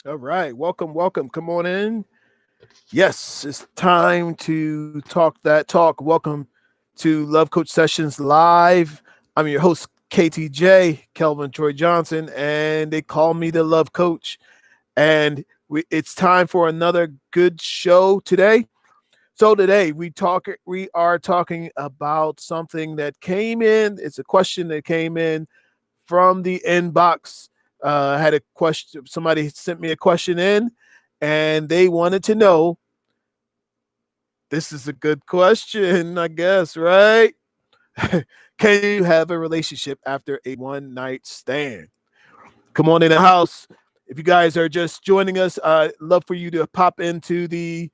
All right, welcome. Come on in. Yes, it's time to talk that talk. Welcome to Love Coach Sessions Live. I'm your host, KTJ, Kelvin Troy Johnson, and they call me the Love Coach. And it's time for another good show today. So today we are talking about something that came in. It's a question that came in from the inbox. I had a question. Somebody sent me a question in, and they wanted to know. This is a good question, I guess, right? Can you have a relationship after a one night stand? Come on in the house. If you guys are just joining us, I'd love for you to pop into the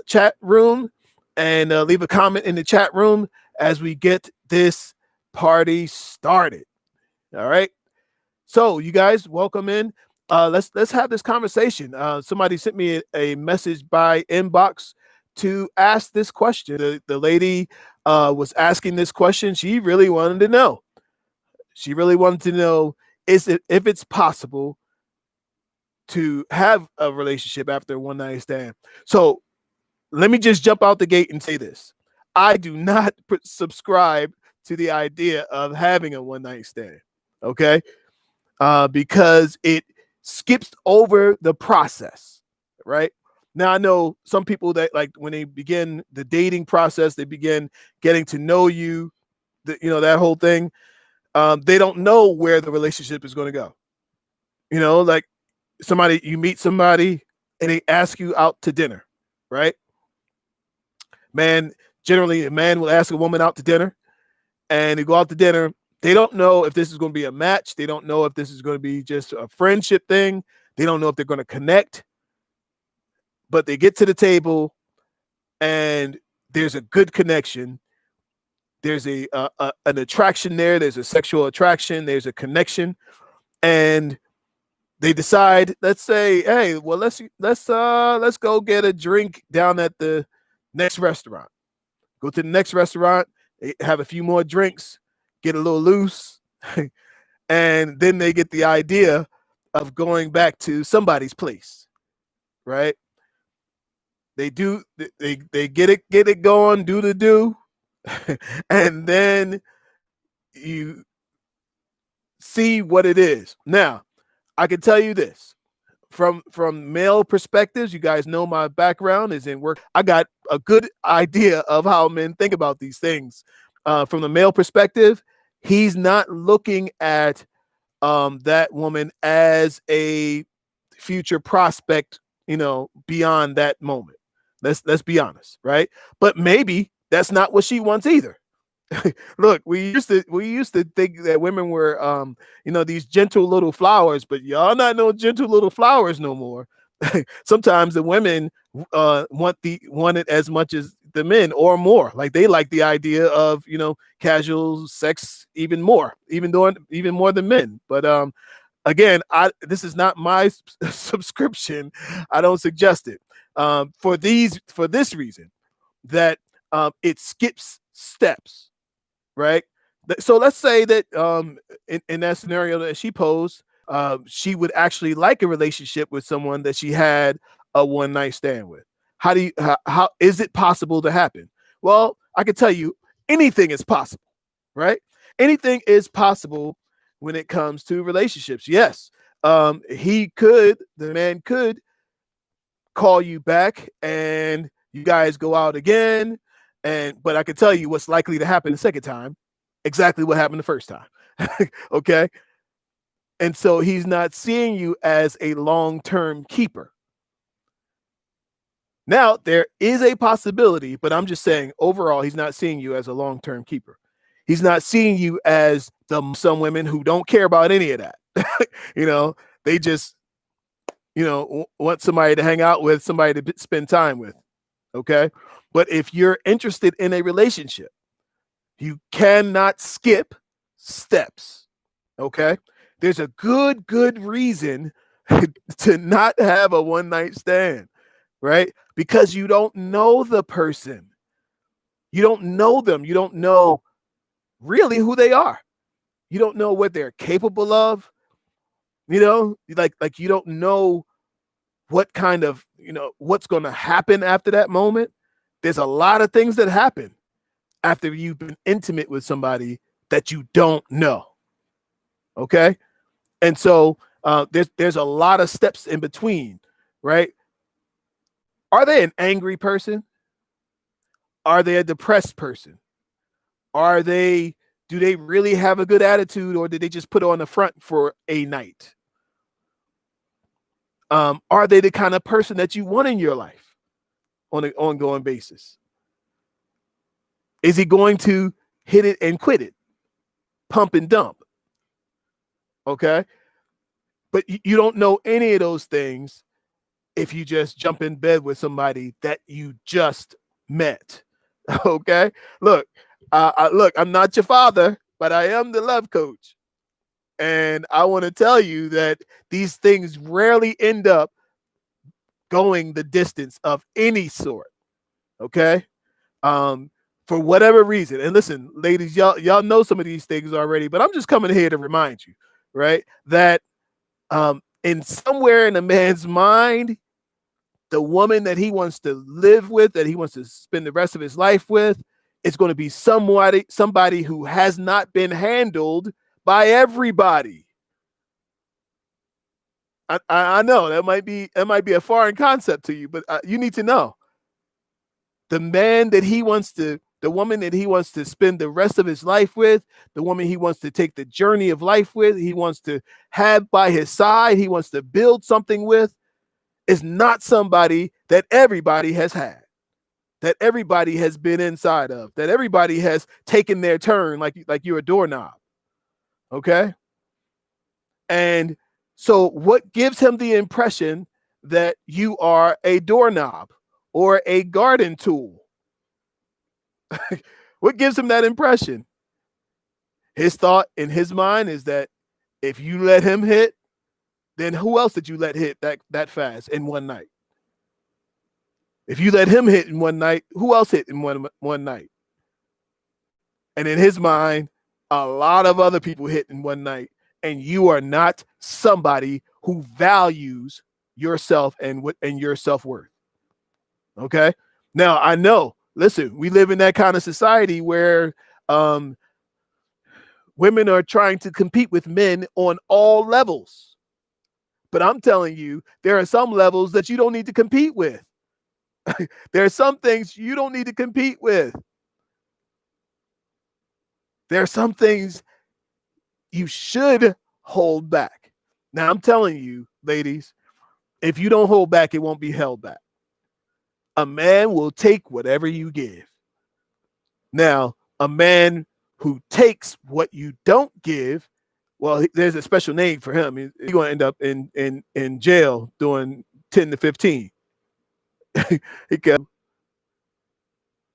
chat room and leave a comment in the chat room as we get this party started. All right. So you guys, welcome in. Let's have this conversation. Somebody sent me a message by inbox to ask this question. The lady was asking this question. She really wanted to know. She really wanted to know is it if it's possible to have a relationship after a one night stand. So let me just jump out the gate and say this: I do not subscribe to the idea of having a one night stand. Okay, because it skips over the process, right? Now I know some people that like when they begin the dating process, they begin getting to know you, that whole thing. They don't know where the relationship is going to go. Like you meet somebody and they ask you out to dinner, right? Man, generally a man will ask a woman out to dinner, and they go out to dinner. They don't know if this is going to be a match. They don't know if this is going to be just a friendship thing. They don't know if they're going to connect. But they get to the table, and there's a good connection. There's an attraction there. There's a sexual attraction. There's a connection, and they decide. Let's say, hey, well, let's go get a drink down at the next restaurant. Go to the next restaurant. Have a few more drinks. Get a little loose. And then they get the idea of going back to somebody's place, right? They get it going, do the do, and then you see what it is. Now, I can tell you this from male perspectives. You guys know my background is in work. I got a good idea of how men think about these things. From the male perspective, he's not looking at that woman as a future prospect, beyond that moment. Let's be honest, right? But maybe that's not what she wants either. Look, we used to think that women were these gentle little flowers, but y'all not no gentle little flowers no more. Sometimes the women want it as much as the men or more. Like they like the idea of casual sex even more, even more than men. But again, this is not my subscription. I don't suggest it for this reason that it skips steps, right? So let's say that in that scenario that she posed, she would actually like a relationship with someone that she had a one night stand with. How is it possible to happen? Well, I can tell you anything is possible, right? Anything is possible when it comes to relationships. Yes, the man could call you back and you guys go out again. But I can tell you what's likely to happen the second time, exactly what happened the first time. Okay. And so he's not seeing you as a long-term keeper. Now, there is a possibility, but I'm just saying overall, he's not seeing you as a long-term keeper. He's not seeing you as some women who don't care about any of that. They just, want somebody to hang out with, somebody to spend time with. Okay. But if you're interested in a relationship, you cannot skip steps. Okay. There's a good reason to not have a one night stand, right? Because you don't know the person. You don't know them. You don't know really who they are. You don't know what they're capable of. Like you don't know what kind of, what's going to happen after that moment. There's a lot of things that happen after you've been intimate with somebody that you don't know. Okay. And so there's a lot of steps in between, right? Are they an angry person? Are they a depressed person? Are they, do they really have a good attitude, or did they just put on the front for a night? Are they the kind of person that you want in your life on an ongoing basis? Is he going to hit it and quit it, pump and dump? Okay. But you don't know any of those things if you just jump in bed with somebody that you just met. Okay. Look, look, I'm not your father, but I am the love coach. And I want to tell you that these things rarely end up going the distance of any sort. Okay. For whatever reason. And listen, ladies, y'all know some of these things already, but I'm just coming here to remind you, right? That in somewhere in a man's mind, the woman that he wants to live with, that he wants to spend the rest of his life with, is going to be somebody who has not been handled by everybody. I know that might be a foreign concept to you, but you need to know the woman that he wants to spend the rest of his life with, the woman he wants to take the journey of life with, he wants to have by his side, he wants to build something with, is not somebody that everybody has had, that everybody has been inside of, that everybody has taken their turn like you're a doorknob. Okay. And so what gives him the impression that you are a doorknob or a garden tool? What gives him that impression? His thought in his mind is that if you let him hit, then who else did you let hit that fast in one night? If you let him hit in one night, who else hit in one night? And in his mind, a lot of other people hit in one night, and you are not somebody who values yourself and your self-worth. Okay. Now I know, listen, we live in that kind of society where women are trying to compete with men on all levels. But I'm telling you, there are some levels that you don't need to compete with. There are some things you don't need to compete with. There are some things you should hold back. Now, I'm telling you, ladies, if you don't hold back, it won't be held back. A man will take whatever you give. Now, a man who takes what you don't give, well, there's a special name for him. He's going to end up in jail doing 10 to 15.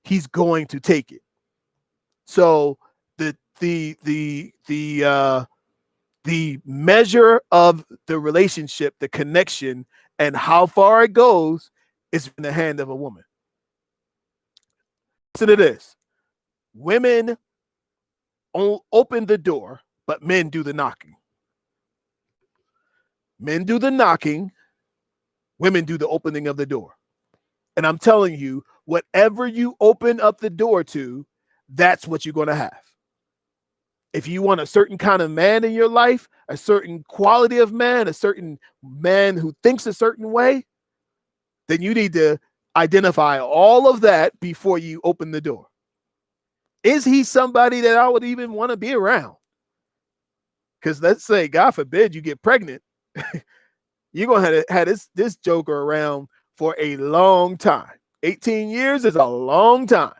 He's going to take it. So the measure of the relationship, the connection, and how far it goes is in the hand of a woman. Listen to this. Women open the door, but men do the knocking. Men do the knocking, women do the opening of the door. And I'm telling you, whatever you open up the door to, that's what you're going to have. If you want a certain kind of man in your life, a certain quality of man, a certain man who thinks a certain way, then you need to identify all of that before you open the door. Is he somebody that I would even want to be around? Because let's say, God forbid, you get pregnant, you're going to have this joker around for a long time. 18 years is a long time.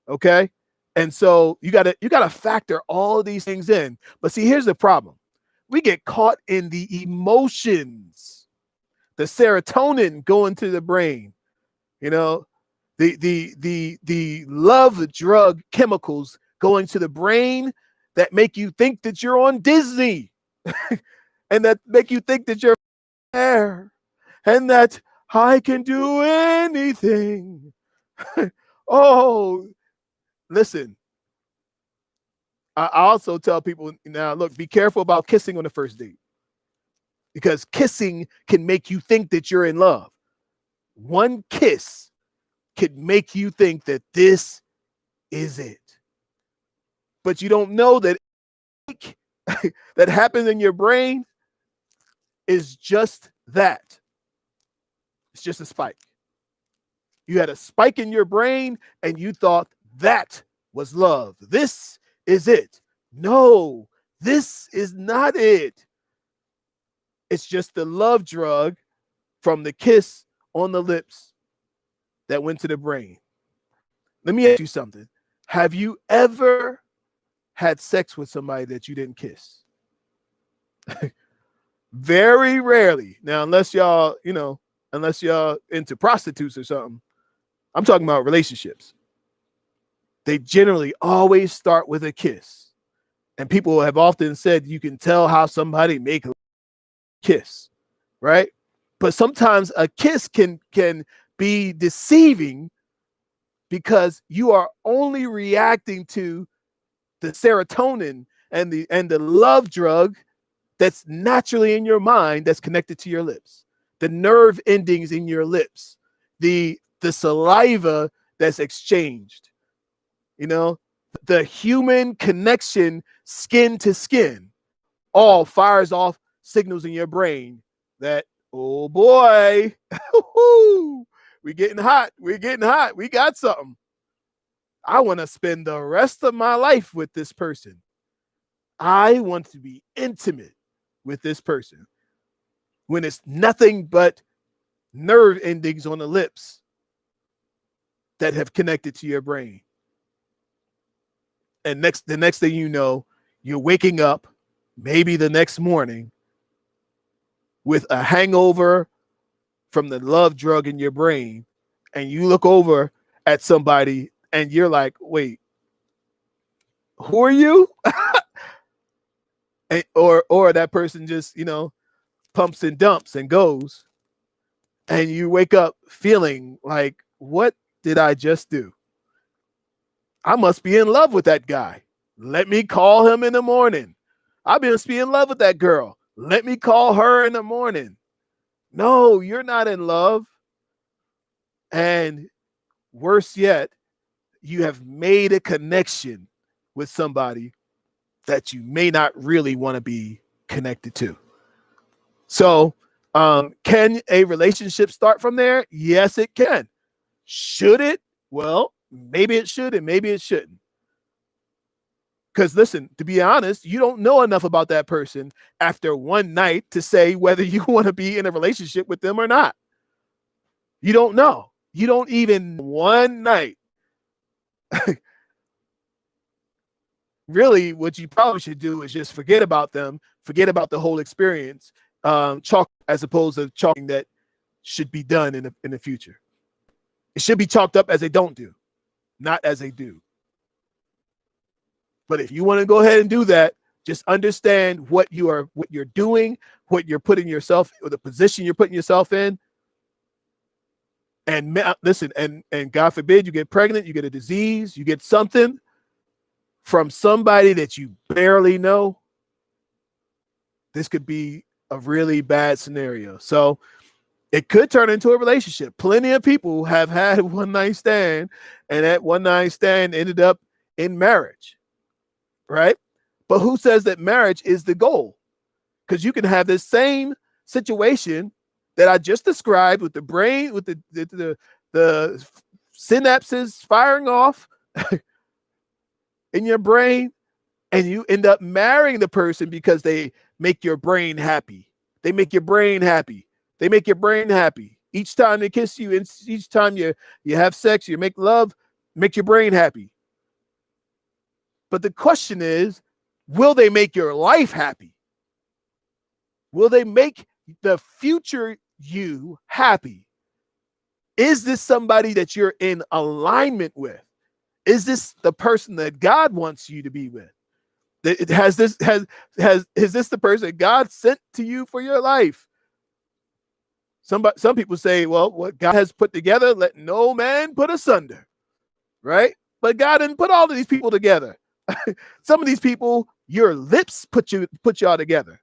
Okay. And so you gotta factor all of these things in. But see, here's the problem. We get caught in the emotions, the serotonin going to the brain, the love drug chemicals going to the brain that make you think that you're on Disney and that make you think that you're there and that I can do anything. Oh, listen, I also tell people now, look, be careful about kissing on the first date. because kissing can make you think that you're in love. One kiss could make you think that this is it. But you don't know that that happens in your brain is just that. It's just a spike. You had a spike in your brain and you thought that was love. This is it. No, this is not it. It's just the love drug from the kiss on the lips that went to the brain. Let me ask you something. Have you ever had sex with somebody that you didn't kiss? Very rarely. Now, unless y'all into prostitutes or something, I'm talking about relationships. They generally always start with a kiss. And people have often said you can tell how somebody make a kiss, right? But sometimes a kiss can be deceiving because you are only reacting to the serotonin and the love drug that's naturally in your mind that's connected to your lips, the nerve endings in your lips, the saliva that's exchanged, the human connection, skin to skin, all fires off signals in your brain that, oh boy, we're getting hot. We got something. I want to spend the rest of my life with this person. I want to be intimate with this person. When it's nothing but nerve endings on the lips that have connected to your brain. And the next thing you know, you're waking up maybe the next morning with a hangover from the love drug in your brain, and you look over at somebody and you're like, wait, who are you? or that person just, pumps and dumps and goes, and you wake up feeling like, what did I just do? I must be in love with that guy. Let me call him in the morning. I must be in love with that girl. Let me call her in the morning. No, you're not in love. And worse yet, you have made a connection with somebody that you may not really want to be connected to. So, can a relationship start from there? Yes, it can. Should it? Well, maybe it should and maybe it shouldn't. Because listen, to be honest, you don't know enough about that person after one night to say whether you want to be in a relationship with them or not. You don't know. You don't even one night. Really, what you probably should do is just forget about them, forget about the whole experience, chalk as opposed to chalking that should be done in the future. It should be chalked up as they don't do, not as they do. But if you want to go ahead and do that, just understand what you're doing, what you're putting yourself, or the position you're putting yourself in. And listen, and God forbid you get pregnant, you get a disease, you get something from somebody that you barely know. This could be a really bad scenario. So it could turn into a relationship. Plenty of people have had one night stand, and that one night stand ended up in marriage, right? But who says that marriage is the goal? Because you can have this same situation that I just described with the brain, with the synapses firing off in your brain, and you end up marrying the person because they make your brain happy. They make your brain happy. They make your brain happy. Each time they kiss you, and each time you have sex, you make love, make your brain happy. But the question is, will they make your life happy? Will they make the future you happy? Is this somebody that you're in alignment with? Is this the person that God wants you to be with? Is this the person God sent to you for your life? Some people say, well, what God has put together, let no man put asunder, right? But God didn't put all of these people together. Some of these people, your lips put y'all together.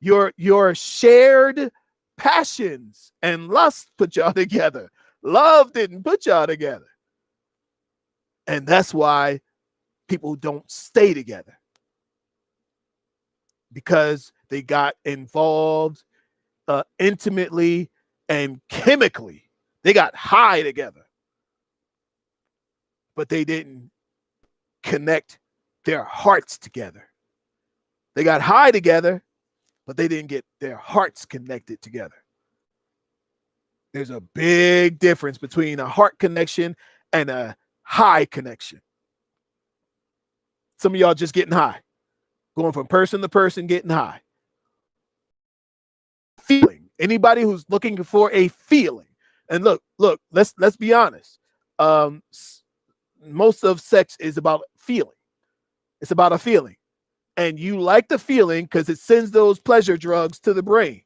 Your shared passions and lust put y'all together. Love didn't put y'all together. And that's why people don't stay together, because they got involved intimately and chemically. They got high together, but they didn't connect their hearts together. They got high together, but they didn't get their hearts connected together. There's a big difference between a heart connection and a high connection. Some of y'all just getting high, going from person to person, getting high. Feeling. Anybody who's looking for a feeling. And look, let's be honest. Most of sex is about feeling. It's about a feeling. And you like the feeling because it sends those pleasure drugs to the brain.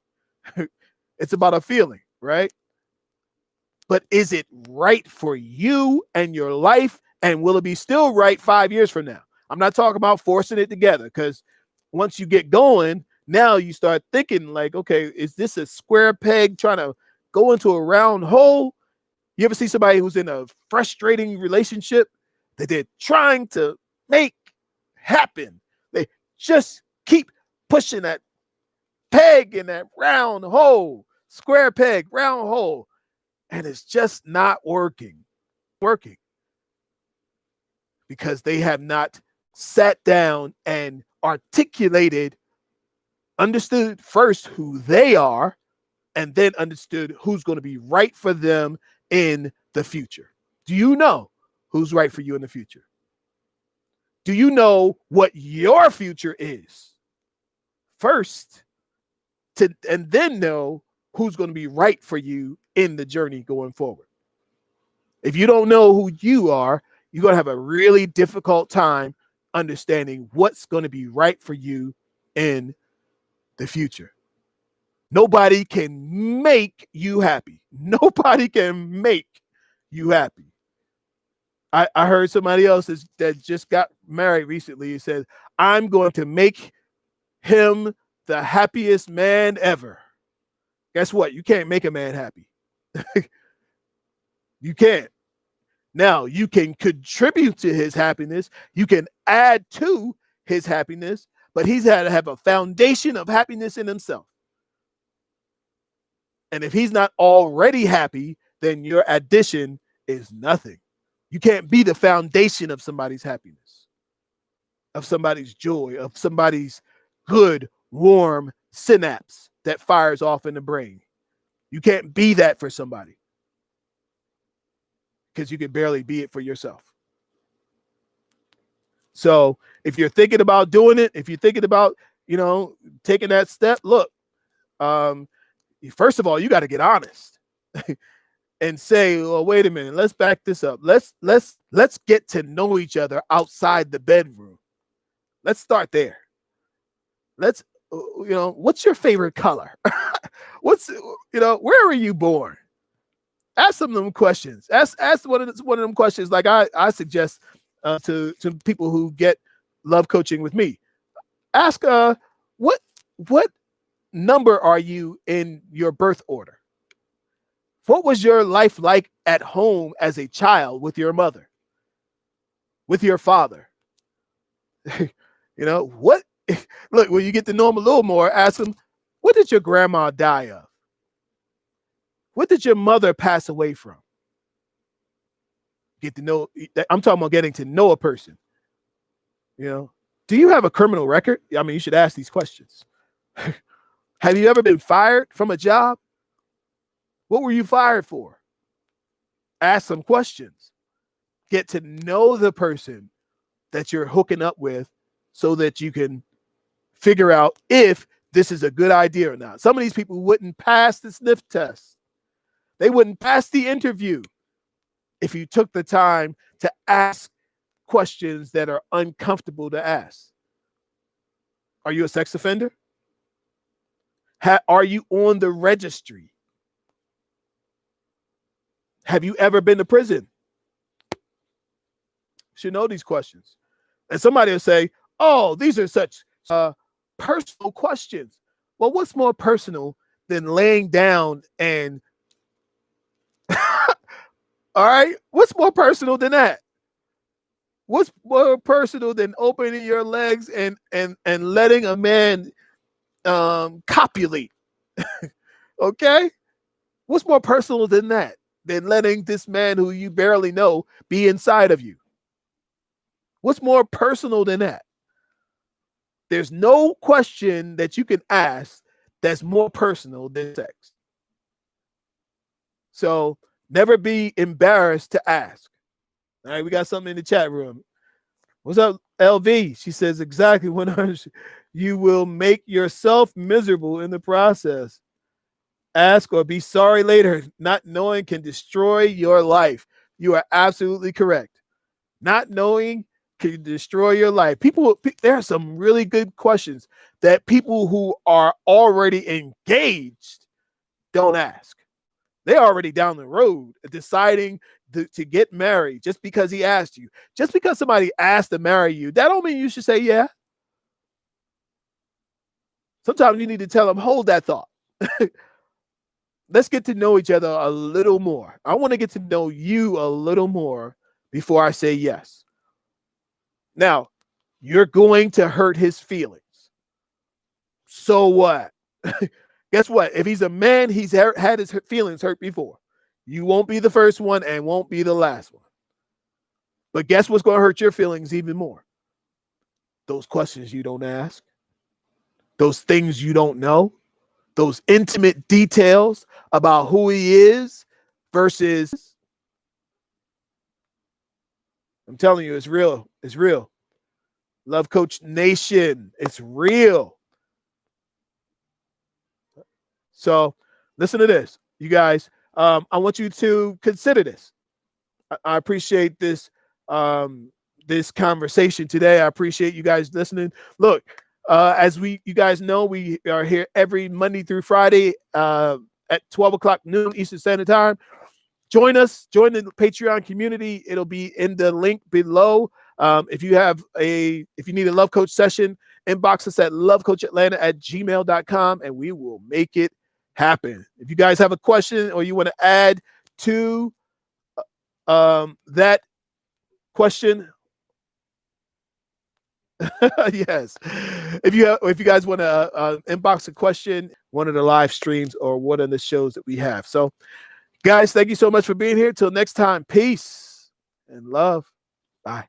It's about a feeling, right? But is it right for you and your life? And will it be still right 5 years from now? I'm not talking about forcing it together, because once you get going, now you start thinking like, okay, is this a square peg trying to go into a round hole? You ever see somebody who's in a frustrating relationship that they're trying to make happen? They just keep pushing that peg in that round hole, square peg, round hole, and it's just not working. Because they have not sat down and articulated, understood first who they are, and then understood who's going to be right for them in the future. Do you know who's right for you in the future? Do you know what your future is first, and then know who's going to be right for you in the journey going forward? If you don't know who you are, you're going to have a really difficult time understanding what's going to be right for you in the future. Nobody can make you happy. Nobody can make you happy. I heard somebody else that just got married recently. He said, I'm going to make him the happiest man ever. Guess what? You can't make a man happy. You can't. Now, you can contribute to his happiness. You can add to his happiness, but he's had to have a foundation of happiness in himself. And if he's not already happy, then your addition is nothing. You can't be the foundation of somebody's happiness, of somebody's joy, of somebody's good, warm synapse that fires off in the brain. You can't be that for somebody, because you can barely be it for yourself. So if you're thinking about doing it, if you're thinking about, taking that step, look, first of all, you got to get honest and say, well, wait a minute, let's back this up. Let's get to know each other outside the bedroom. Let's start there. Let's, what's your favorite color? Where were you born? Ask some of them questions. Ask one of them questions. Like I suggest to people who get love coaching with me. Ask what number are you in your birth order? What was your life like at home as a child with your mother, with your father? What? Look, when you get to know them a little more, ask them, what did your grandma die of? What did your mother pass away from? Get to know. I'm talking about getting to know a person. Do you have a criminal record? I mean, you should ask these questions. Have you ever been fired from a job? What were you fired for? Ask some questions. Get to know the person that you're hooking up with so that you can figure out if this is a good idea or not. Some of these people wouldn't pass the sniff test. They wouldn't pass the interview if you took the time to ask questions that are uncomfortable to ask. Are you a sex offender? Are you on the registry? Have you ever been to prison? You should know these questions. And somebody will say, oh, these are such personal questions. Well, what's more personal than laying down and all right? What's more personal than that? What's more personal than opening your legs and letting a man copulate? Okay? What's more personal than that? Than letting this man who you barely know be inside of you? What's more personal than that? There's no question that you can ask that's more personal than sex. So never be embarrassed to ask. All right, we got something in the chat room. What's up, LV? She says exactly 100. You will make yourself miserable in the process. Ask or be sorry later. Not knowing can destroy your life. You are absolutely correct. Not knowing can destroy your life. There are some really good questions that people who are already engaged don't ask. They're already down the road deciding to get married just because he asked you. Just because somebody asked to marry you, that don't mean you should say yeah. Sometimes you need to tell them, hold that thought. Let's get to know each other a little more. I want to get to know you a little more before I say yes. Now, you're going to hurt his feelings. So what? Guess what? If he's a man, he's had his feelings hurt before. You won't be the first one and won't be the last one. But guess what's going to hurt your feelings even more? Those questions you don't ask, those things you don't know, those intimate details about who he is versus, I'm telling you, it's real. It's real. Love Coach Nation, it's real. So listen to this, you guys. I want you to consider this. I appreciate this this conversation today. I appreciate you guys listening. Look, as you guys know, we are here every Monday through Friday at 12 o'clock noon Eastern Standard Time. Join us. Join the Patreon community. It'll be in the link below. If you need a love coach session, inbox us at lovecoachatlanta@gmail.com and we will make it happen. If you guys have a question or you want to add to that question, yes. If you guys want to inbox a question, one of the live streams or one of the shows that we have. So, guys, thank you so much for being here. Till next time, peace and love. Bye.